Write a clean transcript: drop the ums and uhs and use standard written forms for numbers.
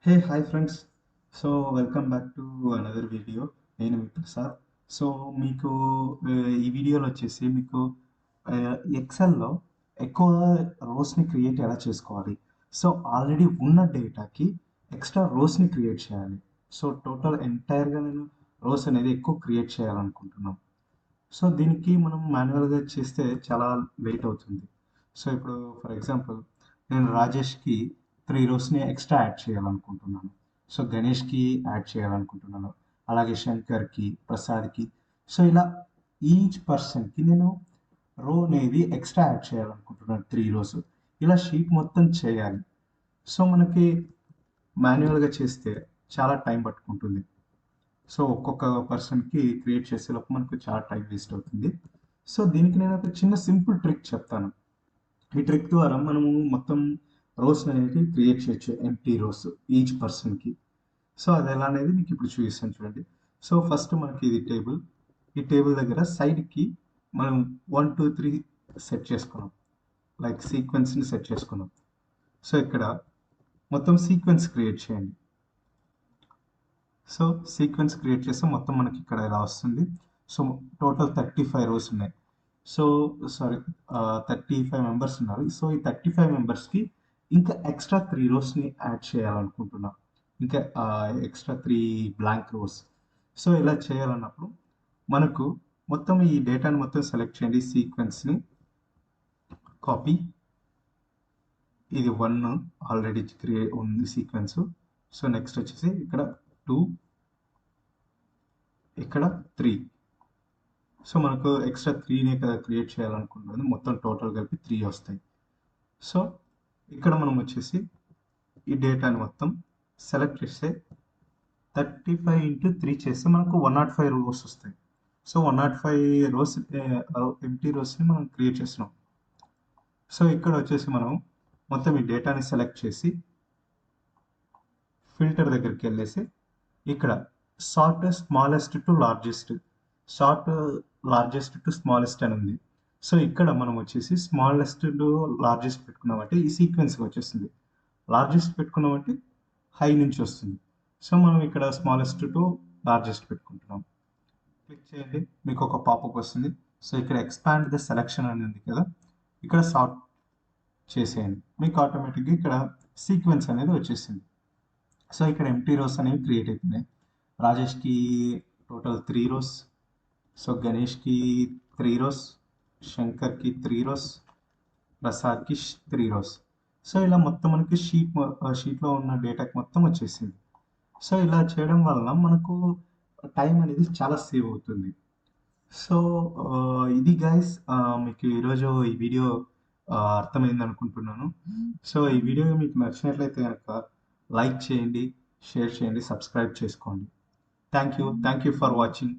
Hey, hi friends. So welcome back to another video. నేను మీ Prasad. So మీకు ఈ వీడియోలో వచ్చేసి మీకు ఎక్సెల్లో ఎక్కువ రోస్ని క్రియేట్ ఎలా చేసుకోవాలి. సో ఆల్రెడీ ఉన్న డేటాకి ఎక్స్ట్రా రోస్ని క్రియేట్ చేయాలి. సో టోటల్ ఎంటైర్గా నేను రోస్ అనేది ఎక్కువ క్రియేట్ చేయాలనుకుంటున్నాను. సో దీనికి మనం మాన్యువల్గా చేస్తే చాలా లేట్ అవుతుంది. సో ఇప్పుడు ఫర్ ఎగ్జాంపుల్ నేను రాజేష్కి 3 రోస్ని ఎక్స్ట్రా యాడ్ చేయాలనుకుంటున్నాను. సో గణేష్కి యాడ్ చేయాలనుకుంటున్నాను. అలాగే శంకర్కి, ప్రసాద్కి. సో ఇలా ఈచ్ పర్సన్కి నేను రో అనేది ఎక్స్ట్రా యాడ్ చేయాలనుకుంటున్నాను 3 రోస్. ఇలా షీట్ మొత్తం చేయాలి. సో మనకి మాన్యువల్గా చేస్తే చాలా టైం పట్టుకుంటుంది. సో ఒక్కొక్క పర్సన్కి క్రియేట్ చేసేలోపు మనకు చాలా టైం వేస్ట్ అవుతుంది. సో దీనికి నేను ఒక చిన్న సింపుల్ ట్రిక్ చెప్తాను. ఈ ట్రిక్ ద్వారా మనము మొత్తం రోస్ అనేది క్రియేట్ చేయొచ్చు, ఎంటీ రోస్ ఈచ్ పర్సన్కి. సో అది ఎలా అనేది మీకు ఇప్పుడు చూపిస్తాను చూడండి. సో ఫస్ట్ మనకి ఇది టేబుల్. ఈ టేబుల్ దగ్గర సైడ్కి మనం 1 2 3 సెట్ చేసుకున్నాం, లైక్ సీక్వెన్స్ని సెట్ చేసుకున్నాం. సో ఇక్కడ మొత్తం సీక్వెన్స్ క్రియేట్ చేయండి. సో సీక్వెన్స్ క్రియేట్ చేస్తే మొత్తం మనకి ఇక్కడ ఇలా వస్తుంది. సో టోటల్ 35 రోస్ ఉన్నాయి. సో సారీ 35 మెంబర్స్ ఉన్నారు. సో ఈ 35 మెంబర్స్కి ఇంకా ఎక్స్ట్రా 3 రోస్ని యాడ్ చేయాలనుకుంటున్నా. ఇంకా ఎక్స్ట్రా 3 బ్లాంక్ రోస్. సో ఇలా చేయాలన్నప్పుడు మనకు మొత్తం ఈ డేటాని మొత్తం సెలెక్ట్ చేయండి. సీక్వెన్స్ని కాపీ, ఇది 1 ఆల్రెడీ క్రియేట్ ఉంది సీక్వెన్స్. సో నెక్స్ట్ వచ్చేసి ఇక్కడ 2, ఇక్కడ 3. సో మనకు ఎక్స్ట్రా 3నే కదా క్రియేట్ చేయాలనుకుంటుంది. మొత్తం టోటల్ కలిపి 3 వస్తాయి. సో ఇక్కడ మనం వచ్చేసి ఈ డేటాని మొత్తం సెలెక్ట్ చేస్తే 35 ఇంటూ 3 చేస్తే మనకు 105 రోస్ వస్తాయి. సో 105 రోస్ ఎంటీ రోస్ని మనం క్రియేట్ చేస్తున్నాం. సో ఇక్కడ వచ్చేసి మనం మొత్తం ఈ డేటాని సెలెక్ట్ చేసి ఫిల్టర్ దగ్గరికి వెళ్ళేసి ఇక్కడ sort smallest to largest, sort largest to smallest అని ఉంది. సో ఇక్కడ మనం వచ్చేసి స్మాలెస్ట్ టు లార్జెస్ట్ పెట్టుకున్నామంటే ఈ సీక్వెన్స్కి వచ్చేస్తుంది. లార్జెస్ట్ పెట్టుకున్నామంటే హై నుంచి వస్తుంది. సో మనం ఇక్కడ స్మాలెస్ట్ టు లార్జెస్ట్ పెట్టుకుంటున్నాం. క్లిక్ చేయండి, మీకు ఒక పాపప్ వస్తుంది. సో ఇక్కడ ఎక్స్పాండ్ ద సెలెక్షన్ అని ఉంది కదా, ఇక్కడ సార్ట్ చేసేయండి. మీకు ఆటోమేటిక్గా ఇక్కడ సీక్వెన్స్ అనేది వచ్చేసింది. సో ఇక్కడ ఎంటీ రోస్ అనేవి క్రియేట్ అవుతున్నాయి. రాజేష్కి టోటల్ 3 రోస్. సో గణేష్కి 3 రోస్, శంకర్కి 3 రోస్, ప్రసాద్కి 3 రోస్. సో ఇలా మొత్తం మనకి షీట్లో ఉన్న డేటాకి మొత్తం వచ్చేసింది. సో ఇలా చేయడం వలన మనకు టైం అనేది చాలా సేవ్ అవుతుంది. సో ఇది గైస్, మీకు ఈరోజు ఈ వీడియో అర్థమైంది అనుకుంటున్నాను. సో ఈ వీడియో మీకు నచ్చినట్లయితే కనుక లైక్ చేయండి, షేర్ చేయండి, సబ్స్క్రైబ్ చేసుకోండి. Thank you for watching.